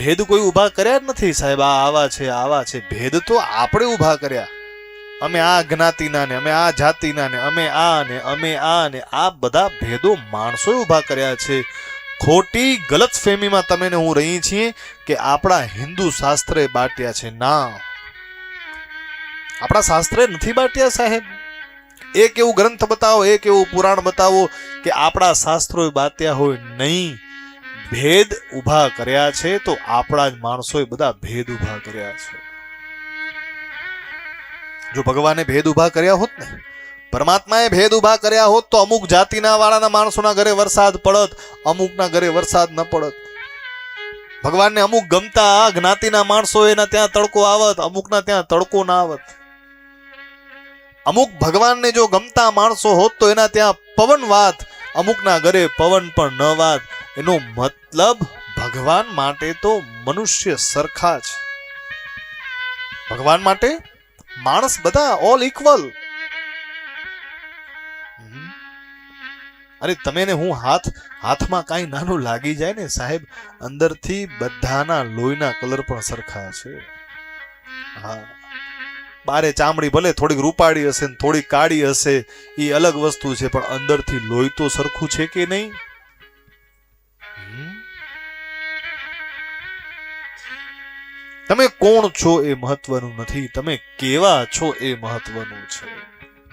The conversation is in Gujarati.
ભેદ કોઈ ઊભા કર્યા જ નથી સાહેબ. આ આવા છે ભેદ તો આપણે ઊભા કર્યા. અમે આ જ્ઞાતિના ને અમે આ જાતિના ને અમે આ ને આ બધા ભેદો માણસોએ ઊભા કર્યા છે. ખોટી ગલત ફેમીમાં તમે ને હું રહી છીએ કે આપણા હિન્દુ શાસ્ત્રે બાટ્યા છે. ના, આપણા શાસ્ત્રે નથી બાટ્યા સાહેબ. એક એવું ગ્રંથ બતાવો, એક એવું પુરાણ બતાવો કે આપણા શાસ્ત્રોએ બાટ્યા હોય. નહીં, ભેદ ઊભા કર્યા છે તો આપણા જ માણસોએ બધા ભેદ ઊભા કર્યા છે. જો ભગવાને ભેદ ઊભા કર્યા હોત ને, પરમાત્માએ ભેદ ઊભા કર્યા હોત તો અમુક જાતિના વાળાના માણસોના ઘરે વરસાદ પડત, અમુકના ઘરે વરસાદ ન પડત. ભગવાનને અમુક ગમતા જ્ઞાતિના માણસો એના ત્યાં તડકો આવત, અમુકના ત્યાં તડકો ના આવત. અમુક ભગવાનને જો ગમતા માણસો હોત તો એના ત્યાં પવન વાત, અમુકના ઘરે પવન પણ ન વાત. એનો મતલબ ભગવાન માટે તો મનુષ્ય સરખા જ. ભગવાન માટે માણસ બધા ઓલ ઇક્વલ. અરે તમે ને હું હાથમાં કાંઈ નાનું લાગી જાય ને સાહેબ, અંદરથી બધાના લોહીના કલર પણ સરખા છે. હા, બારે ચામડી ભલે થોડીક રૂપાળી હશે ને થોડીક કાળી હશે, એ અલગ વસ્તુ છે, પણ અંદરથી લોહી તો સરખું છે કે નહીં? તમે કોણ છો એ મહત્વનું નથી, તમે કેવા છો એ મહત્વનું છે.